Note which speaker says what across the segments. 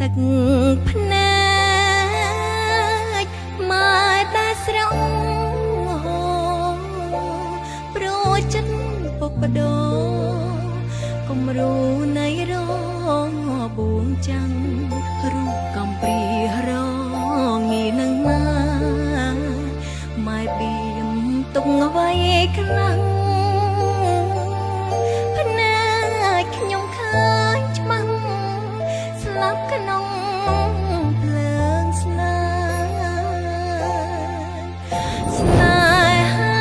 Speaker 1: ទឹកភ្នែកមកតែស្រង់ព្រោះចិត្តពុកបដោគំរូនៃរងបួងចាំងរូបកំព្រារងងានឹងមកម៉ែបៀមទុកអ្វីខ្លាំងភ្នែកខ្ញុំឃើញច្បាស់ស្លាប់ក្នុងភ្លើងស្នេហា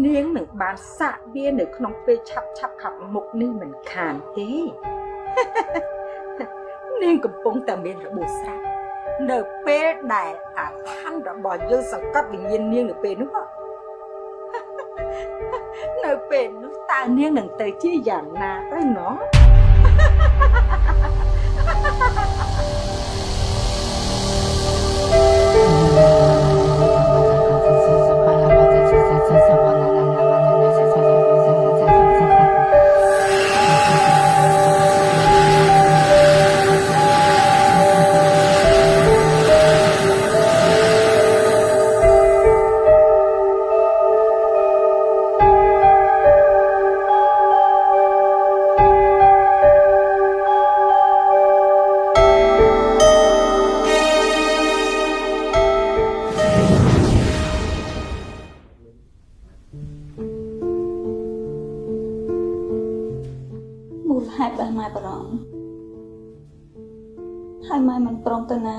Speaker 2: នាងនឹងបានសាកវានៅក្នុងពេលឆាប់ខាប់មុខនេះមិនខានទេនាងកំពុងតែមានរបួសស្រាប់នៅពេលដែលអាឋានរបស់យើងសង្កត់វិញ្ញាណនាងនៅពេលនោះនៅពេលនោះតើនាងនឹងទៅជាយ៉ាងណាទៅណោះ
Speaker 3: ហើយម៉ែមិនព្រមទៅណា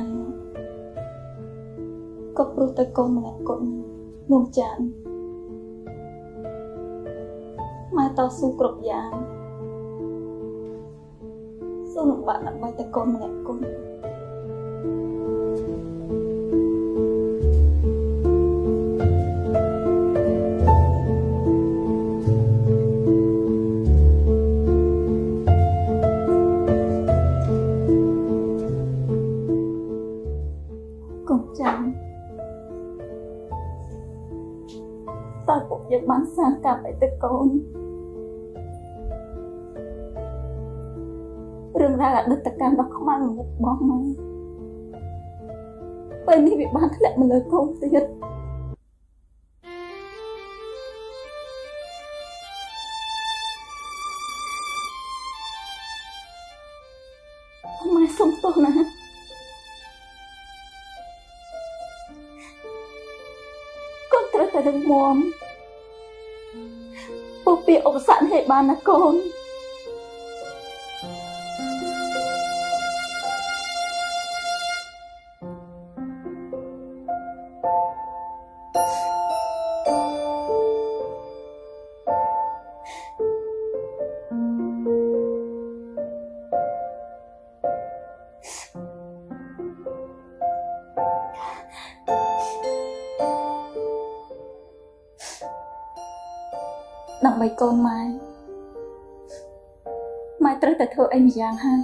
Speaker 3: ក៏ព្រោះតែកូនម្នាក់គត់នោះចានម៉ែតស៊ូគ្រប់យ៉ាងសូមលំបាកដើម្បីតែកូនម្នាក់គត់តើពួកយើងបានសាងកាប់អីទៅកូនរឿងរ៉ាវអតីតកម្មដ៏ខ្មៅងងឹតរបស់ម៉ែពេលនេះវាបានធ្លាក់មកលើកូនទៀតម៉ែសុំទោសណាត្រូវតែរឹងមាំពុះពីឧបសគ្គនេះបានណាកូនដើម្បីកូនម៉ែត្រូវតែធ្វើអីម្យ៉ាងហើយ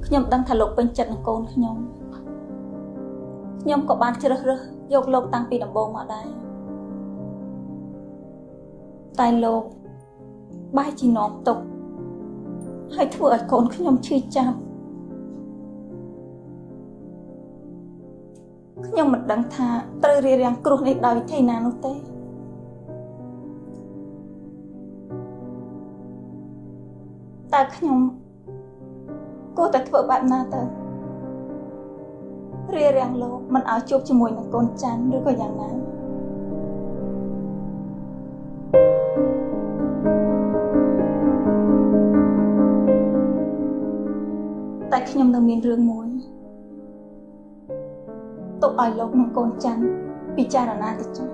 Speaker 3: ខ្ញុំដឹងថាលោកពេញចិត្តនឹងកូនខ្ញុំក៏បានជ្រើសរើសយកលោកតាំងពីដំបូងមកដែរតែលោកបែរជានាំទុកហើយធ្វើឲ្យកូនខ្ញុំឈឺចាប់ ខ្ញុំមិនដឹងថាត្រូវរៀបរៀងគ្រោះនេះដោយវិធីណានោះទេតើខ្ញុំគួរតែធ្វើបែបណាទៅរៀបរៀងលោកមិនឲ្យជួបជាមួយនឹងកូនច័ន្ទឬក៏យ៉ាងណាតែខ្ញុំនៅមានរឿងមួយទុកឲ្យលោកនិងកូនច័ន្ទពិចារណាទៅចុះ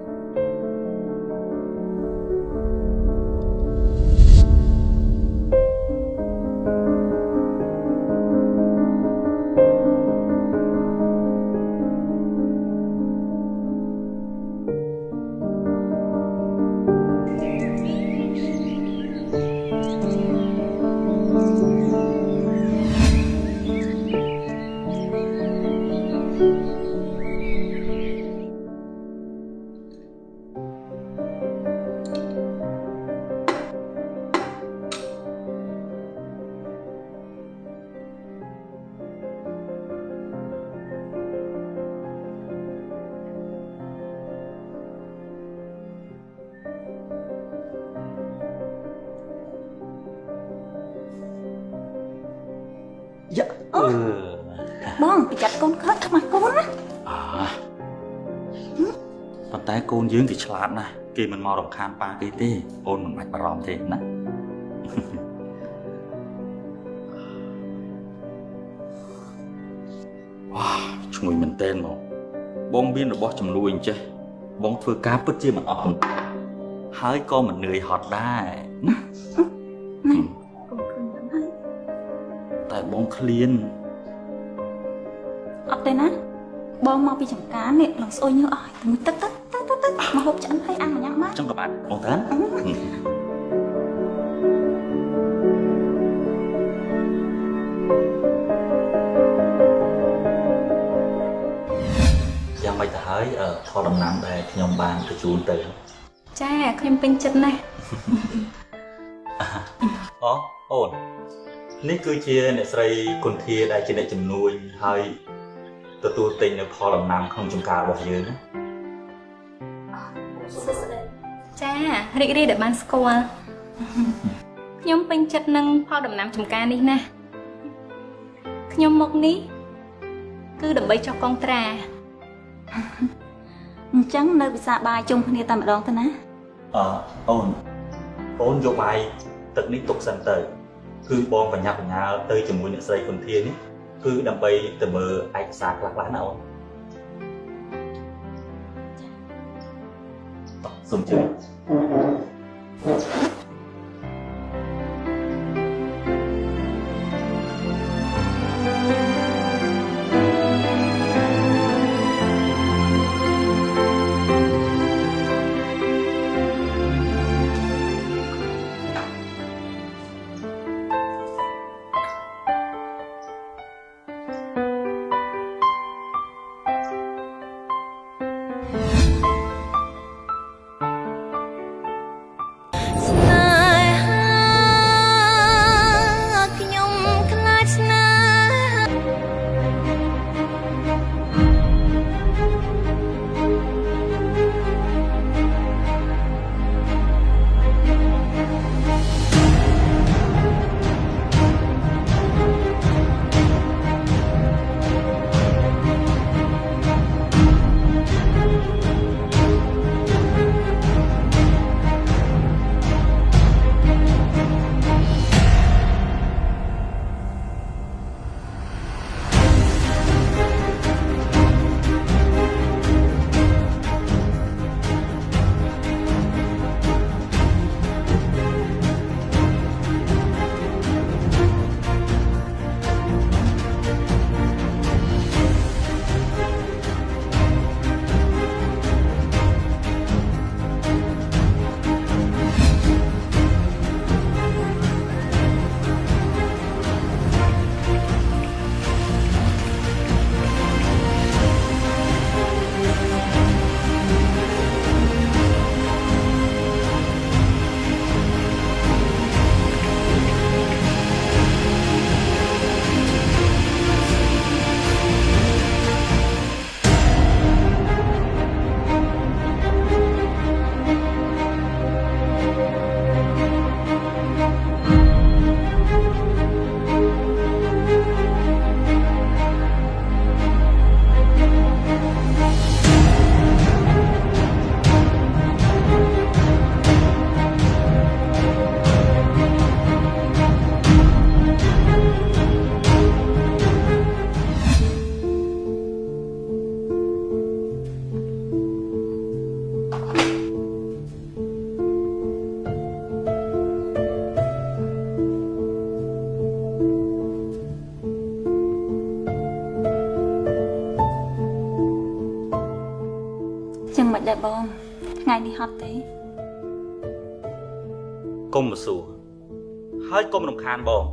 Speaker 3: បងប្រយ័ត្នកូនខើខ្មាស់កូនណា
Speaker 4: ប៉ុន្តែកូនយើងគេឆ្លាតណាស់គេមិនមករំខានប៉ាគេទេអូនមិនបាច់បារម្ភទេណាវ៉ាឈ្ងុយមែនតើមកបងមានរបស់ជំនួយអញ្ចេះបងធ្វើការពិតជាមិនអស់ហើយក៏មិននឿយហត់ដែរណា
Speaker 3: កុំឃើញហ្នឹងហើយ
Speaker 4: តែបងឃ្លាន
Speaker 3: អត់ទេណាបងមកពីចំការនេះឡើងស្អុយញើសអស់ទៅទឹកមកហូបឆ្អិនហើយអានម្យ៉ាងបាន
Speaker 4: ចឹងក៏បានបងតានយ៉ាងម៉េចទៅហើយផលដំណាំដែលខ្ញុំបានបញ្ជូនទៅ
Speaker 1: ចាខ្ញុំពេញចិត្តណាស់
Speaker 4: អូននេះគឺជាអ្នកស្រីគុន្ធាដែលជាអ្នកជំនួយហើយទទួលទិញនៅផលដំណាំក្នុងចំការរបស់យើងណា
Speaker 1: ចារីករាយដែលបានស្គាល់ខ្ញុំពេញចិត្តនឹងផលដំណាំចំការនេះណាខ្ញុំមកនេះគឺដើម្បីចុះកងត្រា
Speaker 3: អញ្ចឹងនៅវិសាបាយជុំគ្នាតែម្ដងទៅណា
Speaker 4: អូនយកបាយទឹកនេះទុកសិនទៅគឺបងបញ្ញាបញ្ញាទៅជាមួយអ្នកស្រីគុន្ធានេះគឺដើម្បីទៅមើលឯកសារខ្លះៗណាអូនសូមជឿ
Speaker 1: ស្នេ
Speaker 3: បងថ្ងៃនេះហត់ទេ
Speaker 4: កុំមកសួរហើយកុំរំខានបង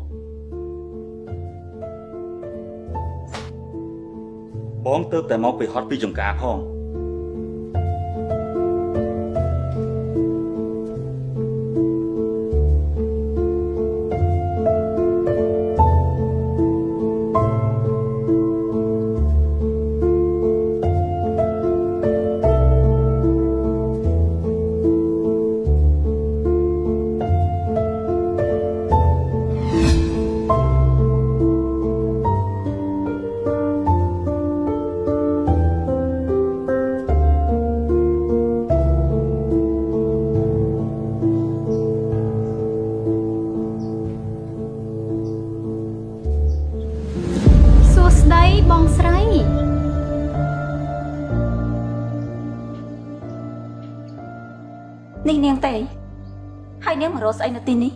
Speaker 4: បងទើបតែមកពីហត់ពីចង្ការផង
Speaker 3: សួស្ដីបងស្រីនេះនាងទេហើយនាងមករកស្អីនៅទីនេះ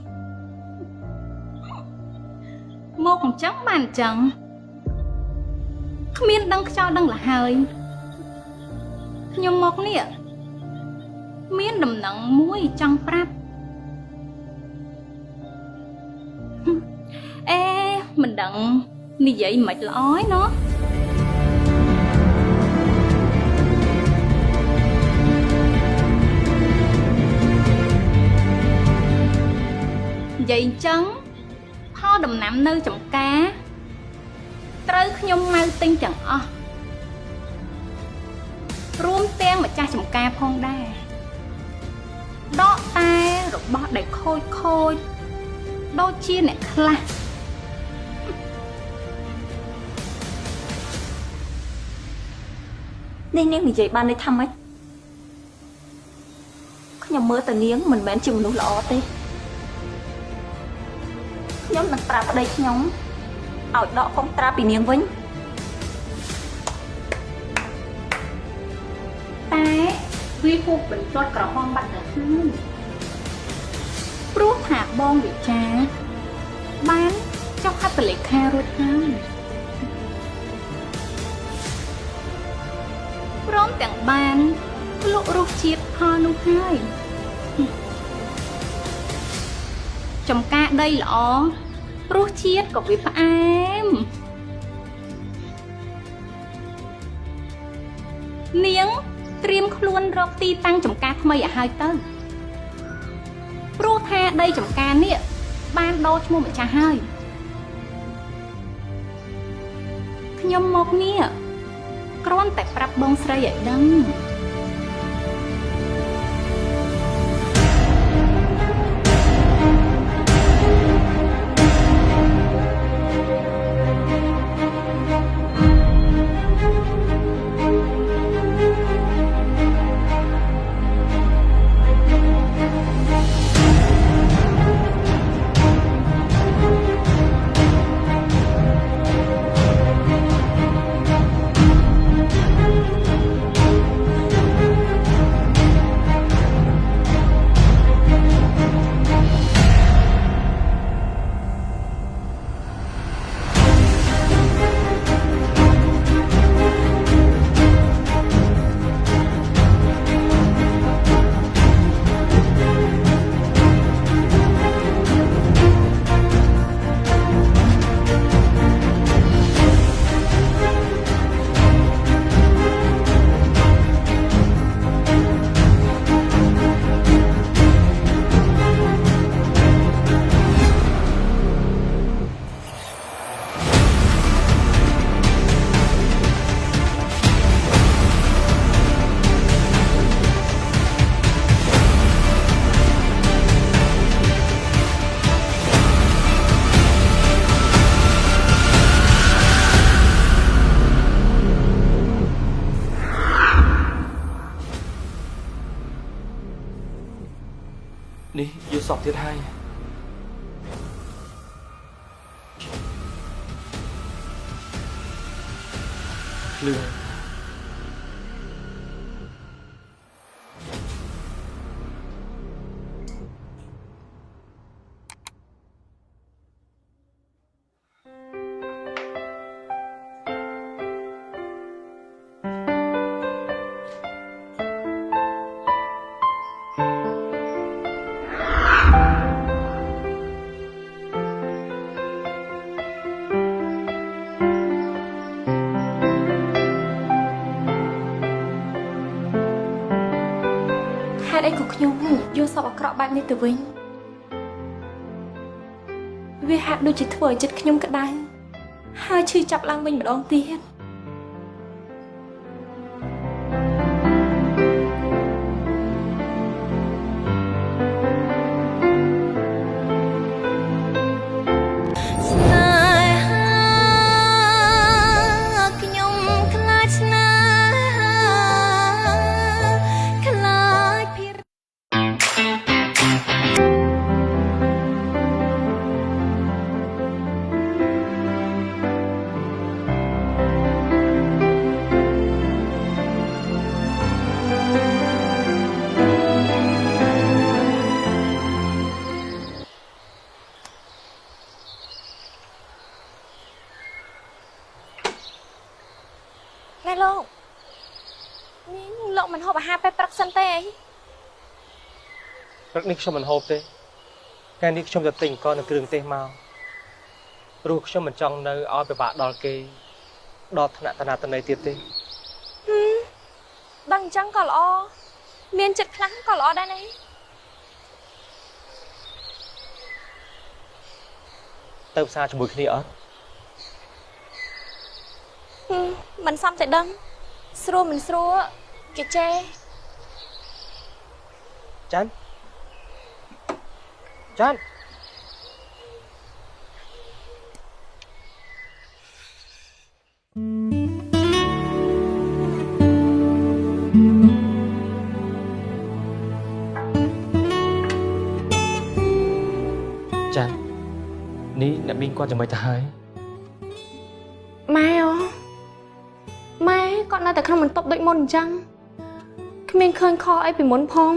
Speaker 3: មកអញ្ចឹងបានអញ្ចឹងគ្មានដឹងខ្យល់ដឹងលះហើយខ្ញុំមកនេះមានដំណឹងមួយចង់ប្រាប់អេមិនដឹងនិយាយមិនល្អឯណោះនិយាយអញ្ចឹងផលដំណាំនៅចំការត្រូវខ្ញុំមកទិញទាំងអស់រួមទាំងម្ចាស់ចំការផងដែរដកតែរបស់ដែលខូចដូចជាអ្នកខ្លះនេះនាងនិយាយបានន័យថាម៉េចខ្ញុំមើលតនាងមិនមែនជាមនុស្សល្អទេខ្ញុំនឹងប្រាប់ប្តីខ្ញុំឲ្យដកកុំត្រាពីនាងវិញតែវាហួសបន្ទាត់ក្រហមបាត់ទៅហើយព្រោះថាបងវិចាបានចុះហត្ថលេខារួចហើយព្រមទាំងបានភ្លក់រសជាតិផលនោះហើយចំការដីល្អរសជាតិក៏វាផ្អែមនាងត្រៀមខ្លួនរកទីតាំងចំការថ្មីឲ្យហើយទៅព្រោះថាដីចំការនេះបានដូរឈ្មោះម្ចាស់ហើយខ្ញុំមកនេះគ្រាន់តែប្រាប់បងស្រីឲ្យដឹង
Speaker 5: នេះយល់សពទៀតហើយលឿន
Speaker 3: ក៏ខ្ញុំយកសពអាក្រក់បែបនេះទៅវិញវាហាក់ដូចជាធ្វើឲ្យចិត្តខ្ញុំក្តៅហើយឈឺចាប់ឡើងវិញម្ដងទៀតណែលោកមិនហូបអាហារពេលព្រឹកសិនទេអី
Speaker 5: ព្រឹកនេះខ្ញុំមិនហូបទេថ្ងៃនេះខ្ញុំទៅទិញអង្គនិងគ្រឿងទេសមកព្រោះខ្ញុំមិនចង់នៅឲ្យពិបាកដល់គេដល់ថ្នាក់តាណាតន័យទៀតទេ
Speaker 3: ដឹងអញ្ចឹងក៏ល្អមានចិត្តខ្លាំងក៏ល្អដែរណា
Speaker 5: ទៅផ្សារជាមួយគ្នាអត់
Speaker 3: មិនសមតែដឹងស្រួលមិនស្រួលគេចេ
Speaker 5: ចាន់នេះអ្នកមីងគាត់ចាំមិនទៅហើយ
Speaker 3: ម៉ែគាត់នៅតែក្នុងបន្ទប់ដូចមុនអញ្ចឹងគ្មានឃើញខអីពីមុនផង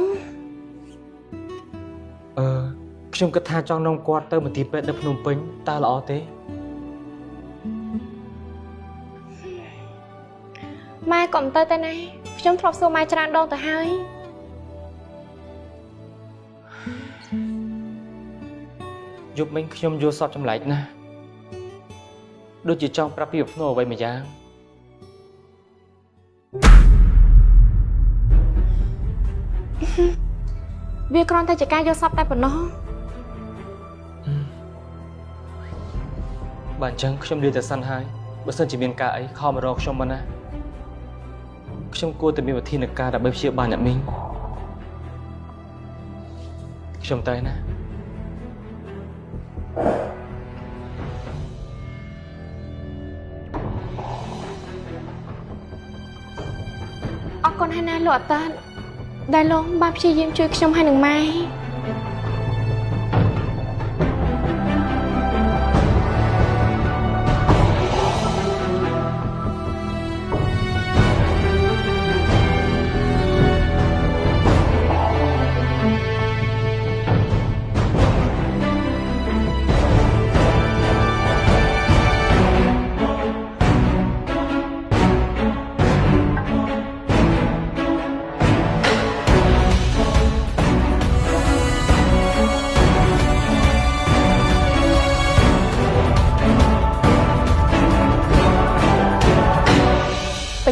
Speaker 5: ខ្ញុំគិតថាចង់នាំគាត់ទៅមន្ទីរពេទ្យនៅភ្នំពេញតើល្អទេ
Speaker 3: ម៉ែក៏មិនទៅតែណាខ្ញុំធ្លាប់សួរម៉ែច្រើនដងទៅហើយ
Speaker 5: យប់មិញខ្ញុំយល់សពចម្លែកណាស់ដូចជាចង់ប្រាប់ពីភ្នំអ្វីមួយយ៉ាង
Speaker 3: វាគ្រាន់តែជាការយកសពតែប៉ុណ្ណោះ
Speaker 5: បើអញ្ចឹងខ្ញុំលាតែសិនហើយបើសិនជាមានការអីខំមករកខ្ញុំមកណាខ្ញុំគួរតែមានវិធានការដើម្បីព្យាបាលអ្នកមីងខ្ញុំទៅណា
Speaker 3: អរគុណហើយណាលោកអតាដែលលោកបានព្យាយាមជួយខ្ញុំហើយនឹងម៉ែ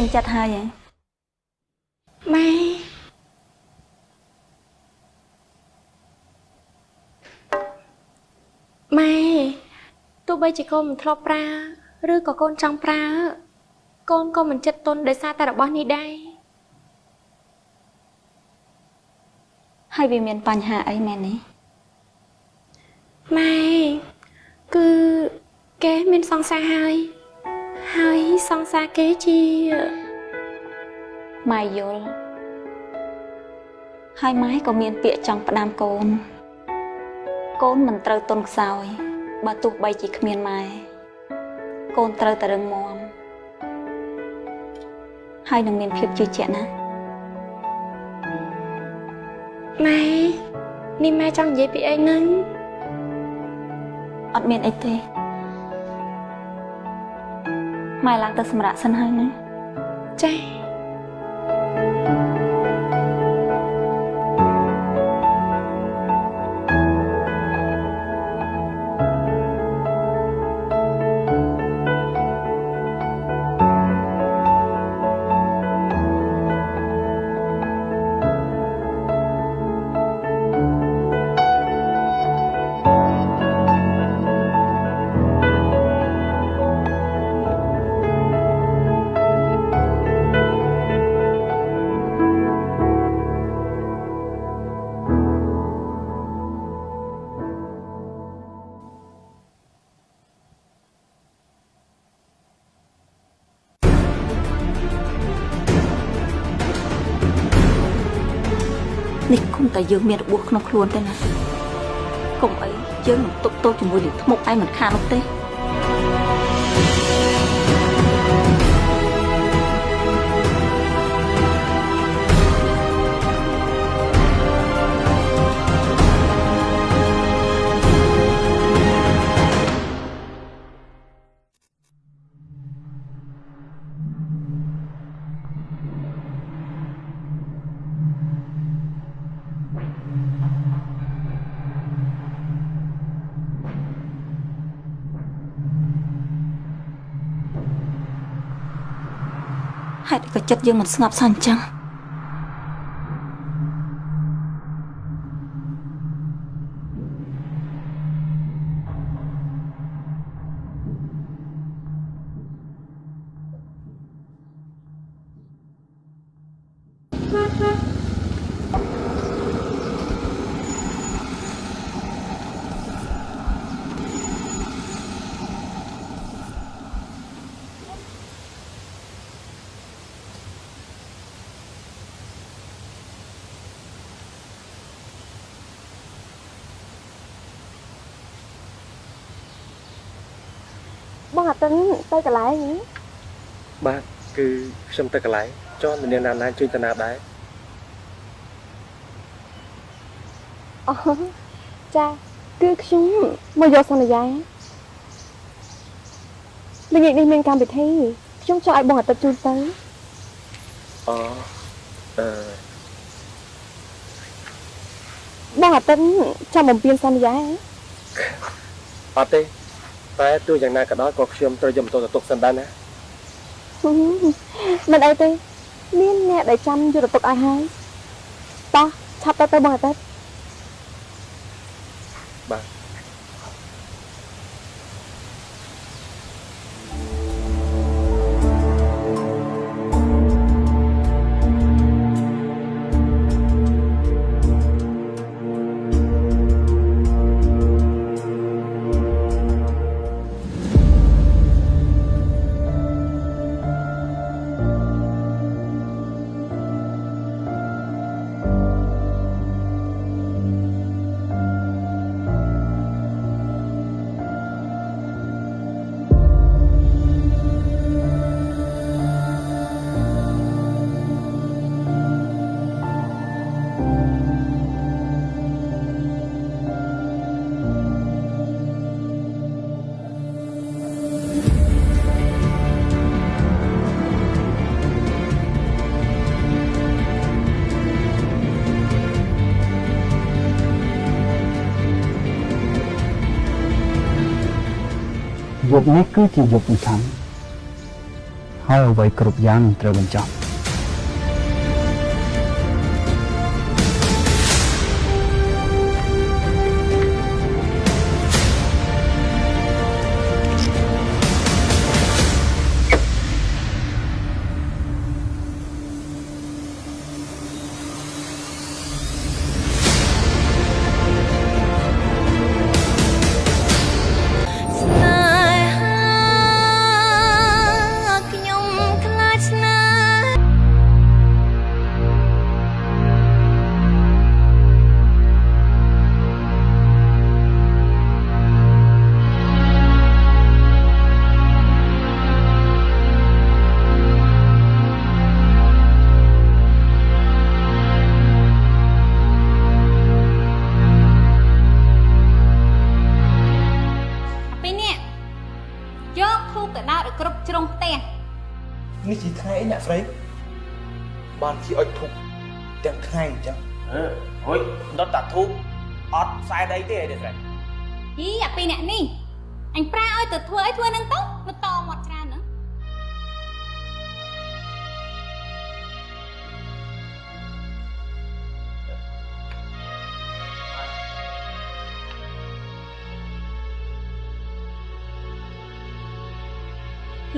Speaker 3: ពេញចិត្តហើយម៉ែទោះបីជាកូនមិនធ្លាប់ប្រើឬក៏កូនចង់ប្រើកូនក៏មិនចិត្តទុនដោយសារតែរបស់នេះដែរហើយវាមានបញ្ហាអីមែនទេម៉ែគឺគេមានសង្សារហើយសង្សារគេជាម៉ែយល់ហើយម៉ែក៏មានពាក្យចង់ផ្ដាំកូនមិនត្រូវទុនខ្សោយបើទោះបីជាគ្មានម៉ែកូនត្រូវតែរឹងមាំហើយនឹងមានភាពជឿជាក់ណាម៉ែនេះម៉ែចង់និយាយពីអីហ្នឹងអត់មានអីទេម៉ែឡើងទៅសម្រាប់សិនហើយណាចា៎
Speaker 2: តែយើងមានរបួសក្នុងខ្លួនទេណាកុំអីយើងនឹងទុកទោសជាមួយនឹងថ្មឯងមិនខាននោះទេហេតុក៏ចិត្តយើងមិនស្ងប់សោះអញ្ចឹង
Speaker 6: បងអាទិនទៅកន្លែងនេះ
Speaker 5: បាទគឺខ្ញុំទៅកន្លែងចន់មានអ្នកណាជួយតាណាដែរ
Speaker 6: អូចាគឺខ្ញុំមកយកសន្យាល្ងាចនេះមានកម្មវិធីខ្ញុំចង់ឲ្យបងអាទិនជួយទៅ
Speaker 5: អូអឺ
Speaker 6: បងអាទិនចាំបំពេញសន្យា
Speaker 5: អត់ទេតែទោះយ៉ាងណាក៏ដោយក៏ខ្ញុំត្រូវយកម៉ូតូទៅទុកសិនដែរណា
Speaker 6: មិនអីទេមានអ្នកដែលចាំយកទៅទុកឲ្យហើយតោះឆាប់ទៅបងអាទិន
Speaker 5: បាទ
Speaker 7: យប់នេះគឺជាយប់សំខាន់ហើយអ្វីគ្រប់យ៉ាងត្រូវបញ្ចប់
Speaker 5: នេះជាថ្ងៃអ្នកស្រីបានជាអុចធុកទាំងថ្ងៃអញ្ចឹងហុយដុតតាធុកអត់ខ្សែដីទេអីនេះស្រី
Speaker 3: យីអាពីរអ្នកនេះអញប្រាឲ្យទៅធ្វើអីធ្វើនឹងទៅមកតមាត់ច្រើនហ្នឹង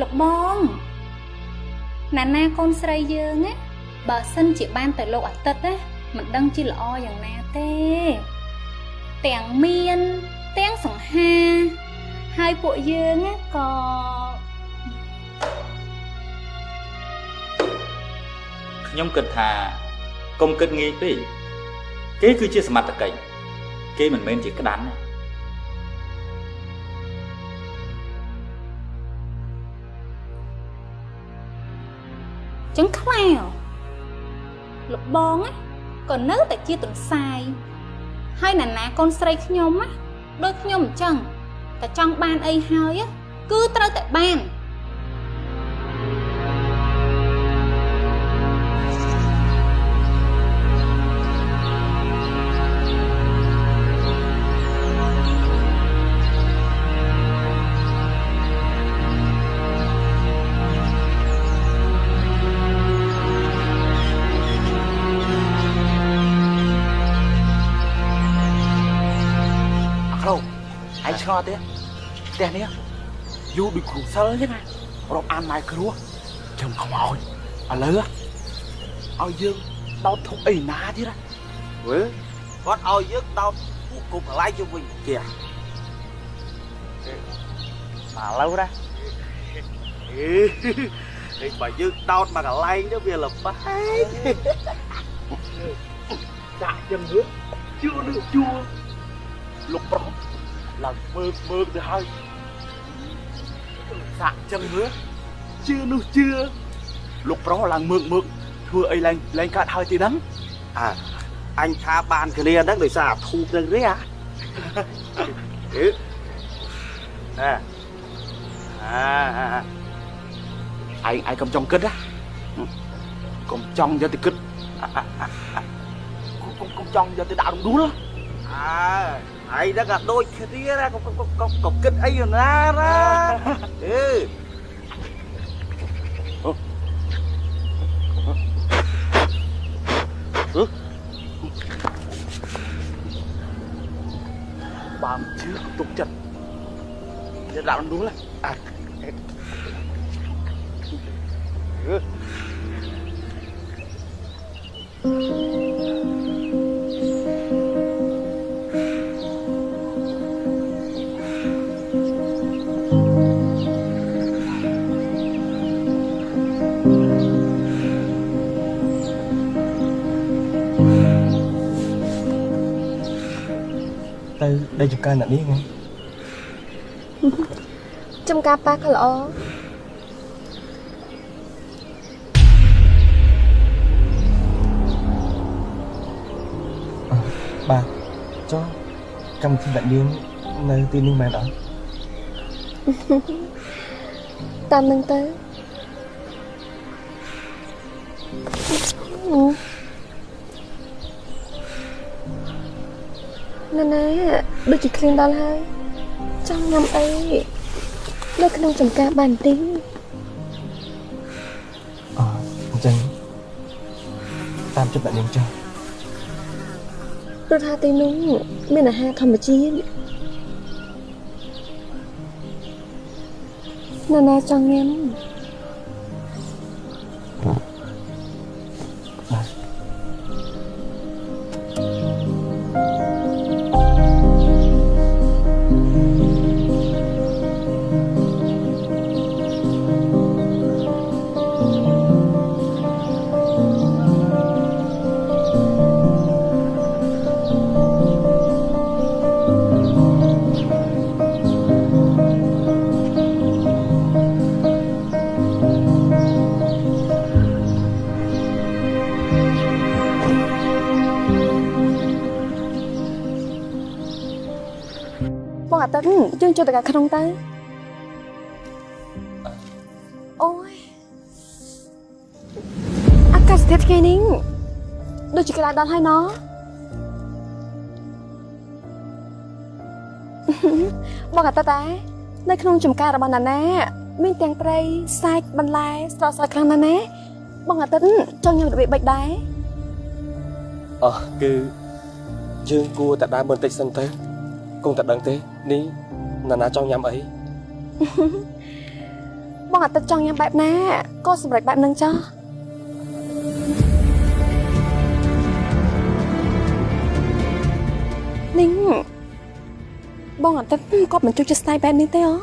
Speaker 3: លោកបងណាណាកូនស្រីយើងណាបើសិនជាបានទៅលោកអាទិត្យណាមិនដឹងជាល្អយ៉ាងណាទេទាំងមានទាំងសង្ហាហើយពួកយើងណាក៏
Speaker 4: ខ្ញុំគិតថាកុំគិតងាយពេក គេគឺជាសមត្ថកិច្ចគេមិនមែនជាក្តាន់ទេ
Speaker 3: ចឹងខ្លាលោកបងណាក៏នៅតែជាទន្សាយហើយណានាកូនស្រីខ្ញុំណាដូចខ្ញុំអញ្ចឹងតែចង់បានអីហើយគឺត្រូវតែបាន
Speaker 8: anh cho thế thế này du bị khủ sơ thế này rồi ăn mai khứa chồng không hỏi à lỡ ao dương đau thục ấy ná thế đó với con ao dương đau thục cục lại cho mình kìa mà lâu ra thì bà dương đau mà cả lay nó về là bái dạ chân nước chưa nước chua lục bóng là mơ từ hơi sạc chân nữa chưa lục đó là mượn thưa ấy lên cạn hơi thì đắng à anh tha bàn cái này đắng để xả thu được đấy à anh cầm trong cất á cầm trong cho thì cất cầm trong cho thì đạo đúng đó à ai đã gặp đôi kia ra có kích ấy rồi ra ừ bà chưa tục chật để đạo đúng là à
Speaker 5: đây chụp ca nạn đi nghe
Speaker 6: trong ca pa có lỡ
Speaker 5: bà cho cầm thiên đại điên nơi tiên ninh mẹ đó
Speaker 6: tam nâng tới nè đôi chỉ khuyên đó hơi trong năm ấy nó không trồng cá bàn tí
Speaker 5: chân tam chụp đại điên cho
Speaker 6: tôi tha tay nung mình là hai thầm chiến nè trong em chương cho tất cả không tay ôi akas thế cái nín đôi chỉ cái đàn hay nóบอกกับตาตาในขนมจุ่มกาละบันนั่นแน่มีเตียงไปใส่บันไลสอดครั้งนั้นแน่บอกกับตาจงยังจะbị bệnh đấy
Speaker 5: cứ dương cua tại đa bên tây sân thế cùng tại đằng thế ní nà trong nhắm ấy
Speaker 6: បងអត់ទៅចង់ញ៉ាំបែបណាក៏សម្រេចបែបហ្នឹងចោះនីងបងអត់ទៅគាត់មិនជួយជាស្ទាយបែបនេះទេហ៎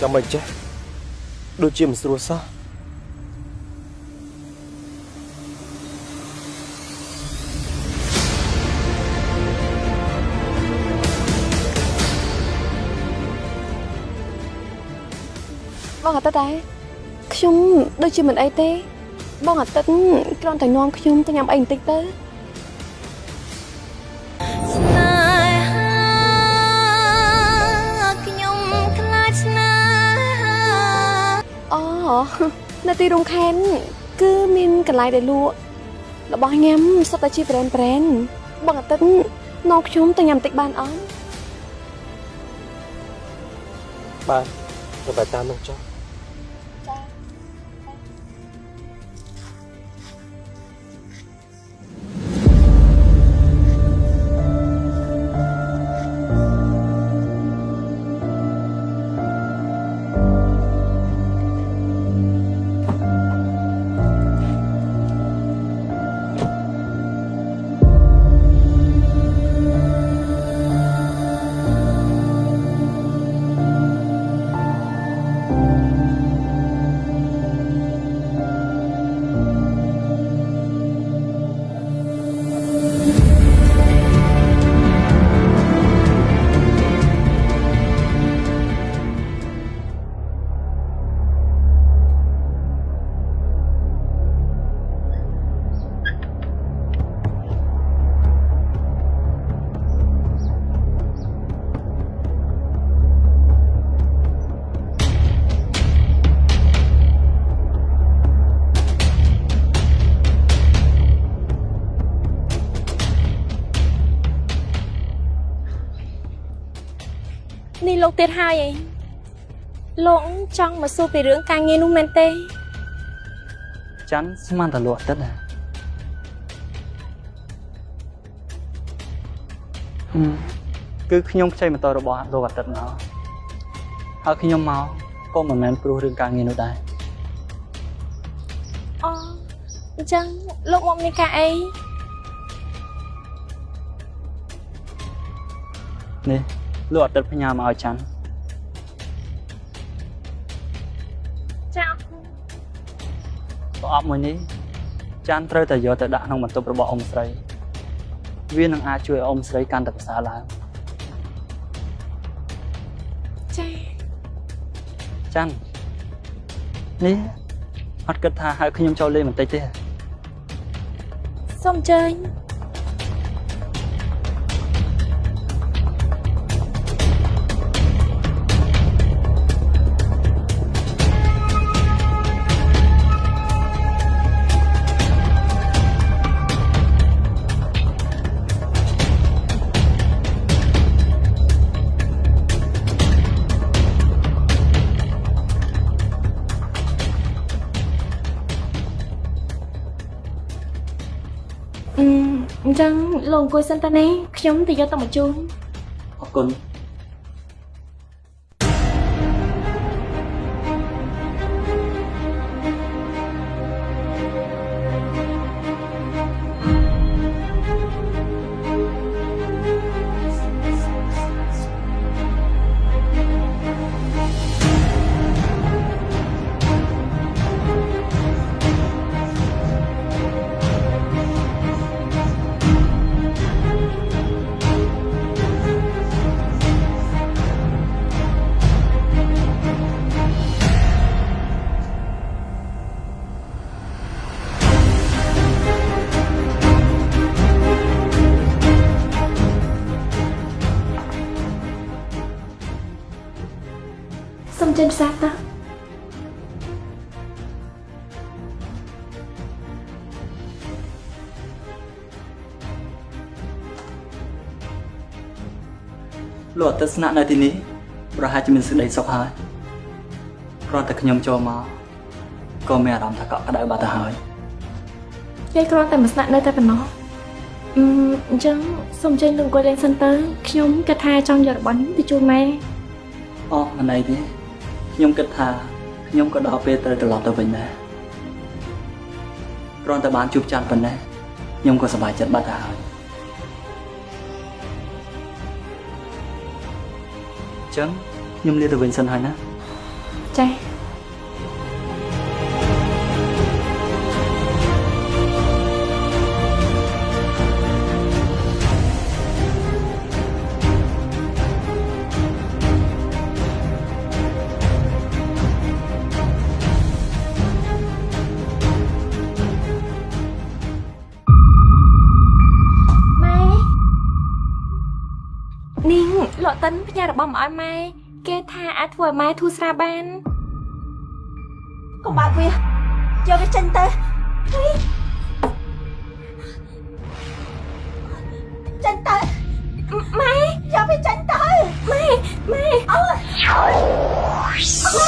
Speaker 5: ចាំមិនចេះដូចជាមិនស្រួលសោះ
Speaker 6: បងអាទិត្យតែខ្ញុំដូចជាមិនអីទេបងអាទិត្យគ្រាន់តែនាំខ្ញុំទៅញ៉ាំអីបន្តិចទៅ
Speaker 1: ស្នេហាខ្ញុំខ្លាចស្នេហា
Speaker 6: អូនៅទីរោងខេនគឺមានកន្លែងដែលលក់របស់ញ៉ាំសុទ្ធតែជាប្រេនបងអាទិត្យនាំខ្ញុំទៅញ៉ាំបន្តិចបានអត់
Speaker 5: បានទៅបែបតាមនោះចុះ
Speaker 6: នេះលោកទៀតហើយអីលោកចង់មកសួរពីរឿងការងារនោះមែនទេ
Speaker 7: ច័ន្ទស្មានតែលក់ទឹកគឺខ្ញុំខ្ចីម៉ូតូរបស់លោកអាទិត្យមកហើយខ្ញុំមកក៏មិនមែនព្រោះរឿងការងារនោះដែរ
Speaker 6: អូអញ្ចឹងលោកមកមានការអី
Speaker 7: នេះលោកអាទិត្យផ្ញើមកឲ្យច័ន្ទ
Speaker 6: ចាអរគុណ
Speaker 7: ប្រអប់មួយនេះច័ន្ទត្រូវតែយកទៅដាក់ក្នុងបន្ទប់របស់អ៊ំស្រីវានឹងអាចជួយឲ្យអ៊ំស្រីកាន់តែប្រសើរឡើង
Speaker 6: ចា
Speaker 7: ច័ន្ទនេះអត់គិតថាហៅខ្ញុំចូលលេងបន្តិចទេ
Speaker 6: សូមអញ្ជើញអញ្ចឹងលោកអង្គុយសិនតើនេះខ្ញុំទៅយកទៅមកជូន
Speaker 7: អរគុណ
Speaker 6: សូមចេញផ្សារតើ
Speaker 7: លោកអាទិត្យស្នាក់នៅទីនេះប្រហែលជាមានសេចក្តីសុខហើយគ្រាន់តែខ្ញុំចូលមកក៏មានអារម្មណ៍ថាកក់ក្ដៅបាត់ទៅហើយ
Speaker 6: គេគ្រាន់តែមកស្នាក់នៅតែប៉ុណ្ណោះអញ្ចឹងសូមចេញលោកអង្គុយលេងសិនទៅខ្ញុំគិតថាចង់យករបស់នេះទៅជូនម៉ែ
Speaker 7: អូមិនអីទេខ្ញុំគិតថាខ្ញុំក៏ដល់ពេលត្រូវត្រឡប់ទៅវិញដែរគ្រាន់តែបានជួបច័ន្ទប៉ុណ្ណេះខ្ញុំក៏សប្បាយចិត្តបាត់ទៅហើយអញ្ចឹងខ្ញុំលាទៅវិញសិនហើយណា
Speaker 6: ចានាងលក់តិនផ្ញើរបស់មកឲ្យម៉ែគេថាអាចធ្វើឲ្យម៉ែធូរស្រាលបានកុំបាក់វាយកវាចេញទៅចេញទៅម៉ែយកវាចេញទៅម៉ែអើយចេញ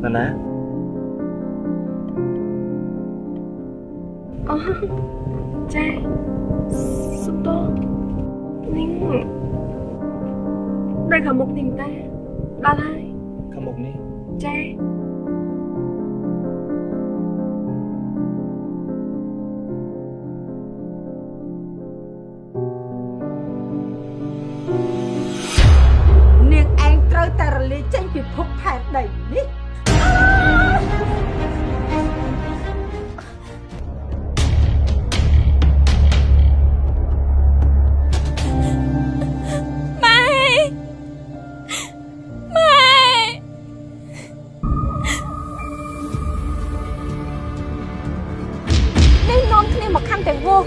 Speaker 6: ទៅ
Speaker 5: ណា
Speaker 6: អូចាសុំតនាងដល់ខាងមុខនេះតាដល់ហើយ
Speaker 5: ខាងមុខនេះ
Speaker 6: ចា
Speaker 2: នាងឯងត្រូវតែរលាយចេញពីភពផែនដីនេះ
Speaker 6: នេះនាំគ្នាមកខំទាំងវង